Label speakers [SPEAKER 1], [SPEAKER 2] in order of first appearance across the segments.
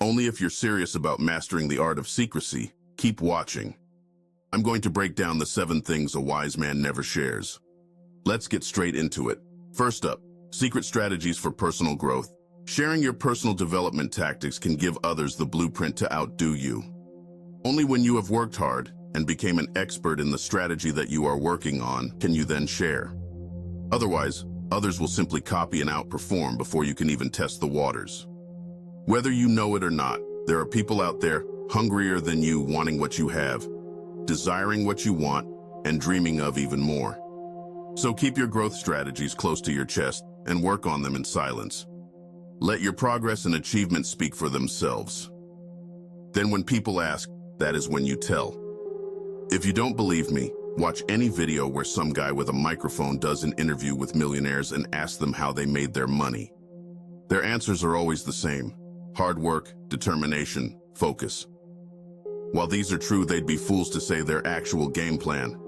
[SPEAKER 1] Only if you're serious about mastering the art of secrecy, keep watching. I'm going to break down the 7 things a wise man never shares. Let's get straight into it. First up, secret strategies for personal growth. Sharing your personal development tactics can give others the blueprint to outdo you. Only when you have worked hard and became an expert in the strategy that you are working on can you then share. Otherwise, others will simply copy and outperform before you can even test the waters. Whether you know it or not, there are people out there hungrier than you, wanting what you have, desiring what you want, and dreaming of even more. So keep your growth strategies close to your chest and work on them in silence. Let your progress and achievements speak for themselves. Then when people ask, that is when you tell. If you don't believe me, watch any video where some guy with a microphone does an interview with millionaires and asks them how they made their money. Their answers are always the same: hard work, determination, focus. While these are true, they'd be fools to say their actual game plan.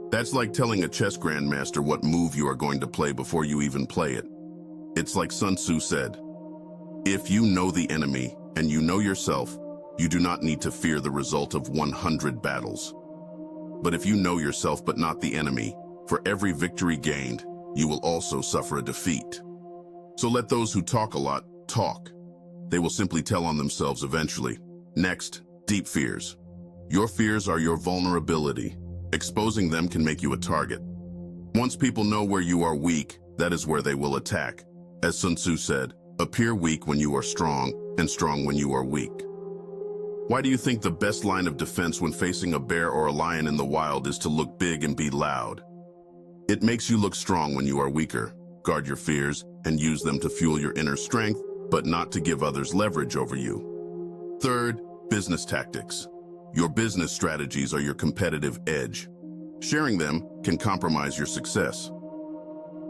[SPEAKER 1] That's like telling a chess grandmaster what move you are going to play before you even play it. It's like Sun Tzu said, if you know the enemy and you know yourself, you do not need to fear the result of 100 battles. But if you know yourself but not the enemy, for every victory gained, you will also suffer a defeat. So let those who talk a lot talk. They will simply tell on themselves eventually. Next, deep fears. Your fears are your vulnerability. Exposing them can make you a target. Once people know where you are weak, that is where they will attack. As Sun Tzu said, appear weak when you are strong, and strong when you are weak. Why do you think the best line of defense when facing a bear or a lion in the wild is to look big and be loud? It makes you look strong when you are weaker. Guard your fears and use them to fuel your inner strength, but not to give others leverage over you. Third, business tactics. Your business strategies are your competitive edge. Sharing them can compromise your success.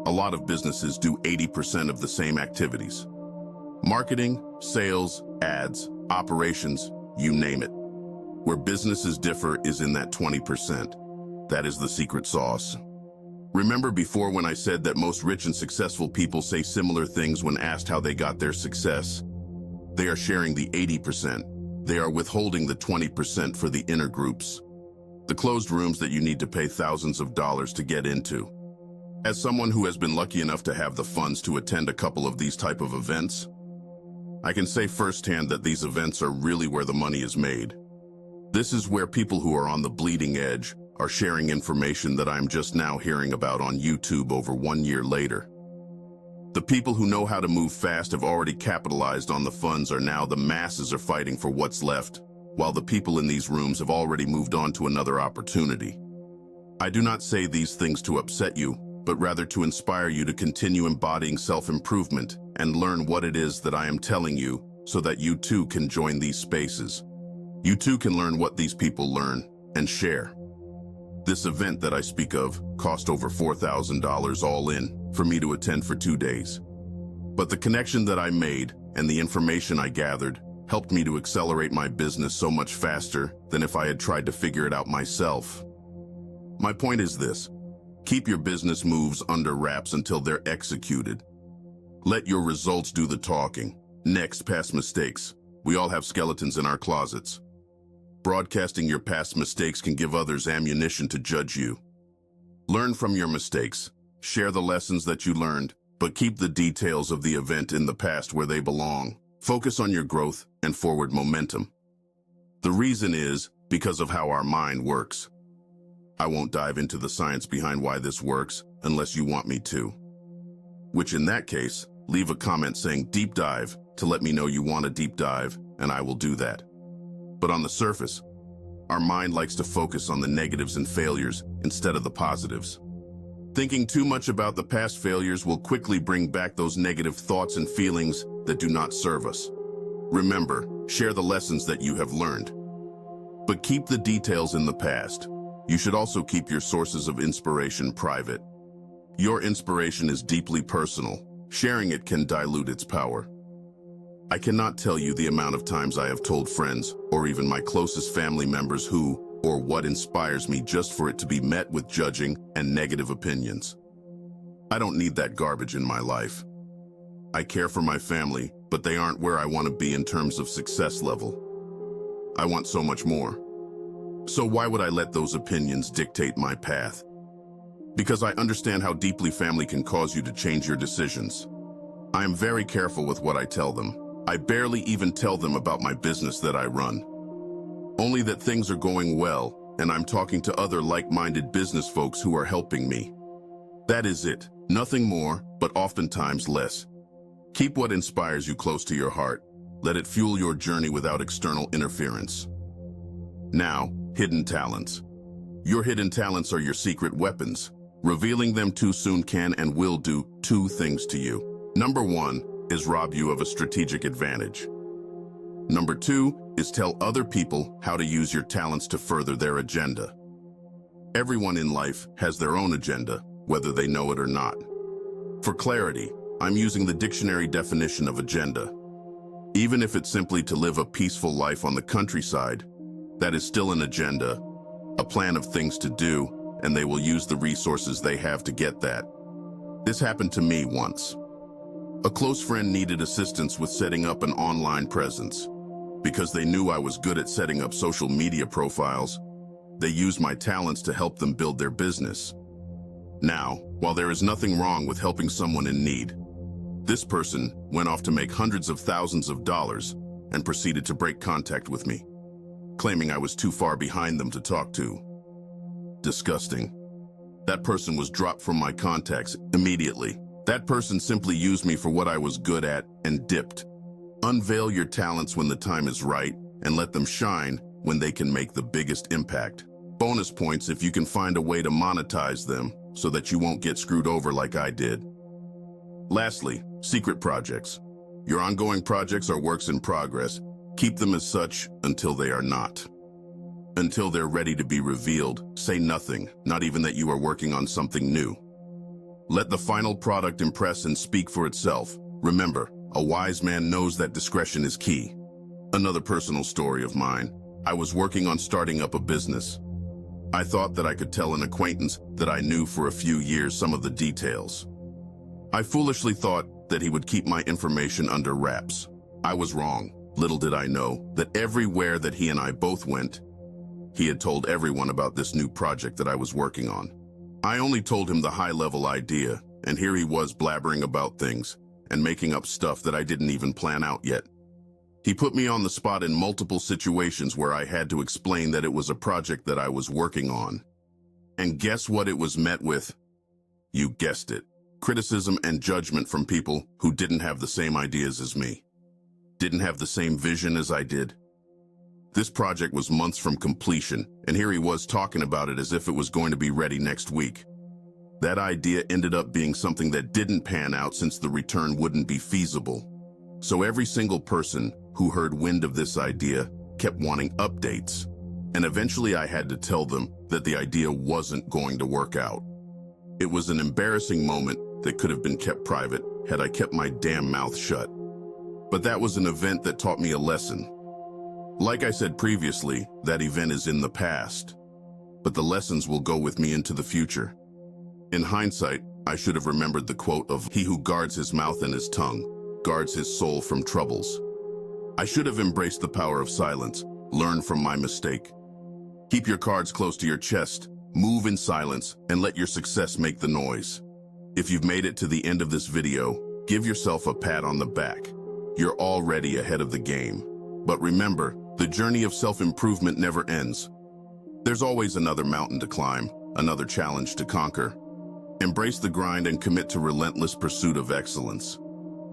[SPEAKER 1] A lot of businesses do 80% of the same activities. Marketing, sales, ads, operations, you name it. Where businesses differ is in that 20%. That is the secret sauce. Remember before when I said that most rich and successful people say similar things when asked how they got their success? They are sharing the 80%. They are withholding the 20% for the inner groups, the closed rooms that you need to pay thousands of dollars to get into. As someone who has been lucky enough to have the funds to attend a couple of these type of events, I can say firsthand that these events are really where the money is made. This is where people who are on the bleeding edge are sharing information that I'm just now hearing about on YouTube over 1 year later. The people who know how to move fast have already capitalized on the funds, are now the masses are fighting for what's left, while the people in these rooms have already moved on to another opportunity. I do not say these things to upset you, but rather to inspire you to continue embodying self-improvement and learn what it is that I am telling you so that you too can join these spaces. You too can learn what these people learn and share. This event that I speak of cost over $4,000 all in for me to attend for 2 days. But the connection that I made and the information I gathered helped me to accelerate my business so much faster than if I had tried to figure it out myself. My point is this: keep your business moves under wraps until they're executed. Let your results do the talking. Next, past mistakes. We all have skeletons in our closets. Broadcasting your past mistakes can give others ammunition to judge you. Learn from your mistakes. Share the lessons that you learned, but keep the details of the event in the past where they belong. Focus on your growth and forward momentum. The reason is because of how our mind works. I won't dive into the science behind why this works unless you want me to. Which in that case, leave a comment saying deep dive to let me know you want a deep dive, and I will do that. But on the surface, our mind likes to focus on the negatives and failures instead of the positives. Thinking too much about the past failures will quickly bring back those negative thoughts and feelings that do not serve us. Remember, share the lessons that you have learned, but keep the details in the past. You should also keep your sources of inspiration private. Your inspiration is deeply personal. Sharing it can dilute its power. I cannot tell you the amount of times I have told friends, or even my closest family members who or what inspires me just for it to be met with judging and negative opinions. I don't need that garbage in my life. I care for my family, but they aren't where I want to be in terms of success level. I want so much more. So why would I let those opinions dictate my path? Because I understand how deeply family can cause you to change your decisions. I am very careful with what I tell them. I barely even tell them about my business that I run. Only that things are going well, and I'm talking to other like-minded business folks who are helping me. That is it. Nothing more, but oftentimes less. Keep what inspires you close to your heart. Let it fuel your journey without external interference. Now, hidden talents. Your hidden talents are your secret weapons. Revealing them too soon can and will do two things to you. Number one is rob you of a strategic advantage. Number two is tell other people how to use your talents to further their agenda. Everyone in life has their own agenda, whether they know it or not. For clarity, I'm using the dictionary definition of agenda. Even if it's simply to live a peaceful life on the countryside, that is still an agenda, a plan of things to do, and they will use the resources they have to get that. This happened to me once. A close friend needed assistance with setting up an online presence. Because they knew I was good at setting up social media profiles, they used my talents to help them build their business. Now, while there is nothing wrong with helping someone in need, this person went off to make hundreds of thousands of dollars and proceeded to break contact with me, claiming I was too far behind them to talk to. Disgusting. That person was dropped from my contacts immediately. That person simply used me for what I was good at and dipped. Unveil your talents when the time is right and let them shine when they can make the biggest impact. Bonus points if you can find a way to monetize them so that you won't get screwed over like I did. Lastly, secret projects. Your ongoing projects are works in progress. Keep them as such until they are not. Until they're ready to be revealed, say nothing, not even that you are working on something new. Let the final product impress and speak for itself. Remember, a wise man knows that discretion is key. Another personal story of mine. I was working on starting up a business. I thought that I could tell an acquaintance that I knew for a few years some of the details. I foolishly thought that he would keep my information under wraps. I was wrong. Little did I know that everywhere that he and I both went, he had told everyone about this new project that I was working on. I only told him the high-level idea, and here he was blabbering about things and making up stuff that I didn't even plan out yet. He put me on the spot in multiple situations where I had to explain that it was a project that I was working on. And guess what it was met with? You guessed it. Criticism and judgment from people who didn't have the same ideas as me. Didn't have the same vision as I did. This project was months from completion, and here he was talking about it as if it was going to be ready next week. That idea ended up being something that didn't pan out since the return wouldn't be feasible. So every single person who heard wind of this idea kept wanting updates, and eventually I had to tell them that the idea wasn't going to work out. It was an embarrassing moment that could have been kept private had I kept my damn mouth shut. But that was an event that taught me a lesson. Like I said previously, that event is in the past, but the lessons will go with me into the future. In hindsight, I should have remembered the quote of "He who guards his mouth and his tongue guards his soul from troubles." I should have embraced the power of silence, learn from my mistake. Keep your cards close to your chest, move in silence, and let your success make the noise. If you've made it to the end of this video, give yourself a pat on the back. You're already ahead of the game. But remember, the journey of self-improvement never ends. There's always another mountain to climb, another challenge to conquer. Embrace the grind and commit to relentless pursuit of excellence.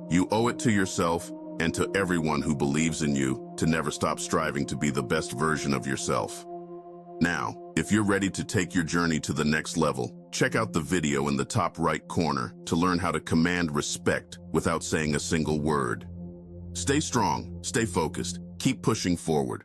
[SPEAKER 1] You owe it to yourself and to everyone who believes in you to never stop striving to be the best version of yourself. Now, if you're ready to take your journey to the next level, check out the video in the top right corner to learn how to command respect without saying a single word. Stay strong, stay focused, keep pushing forward.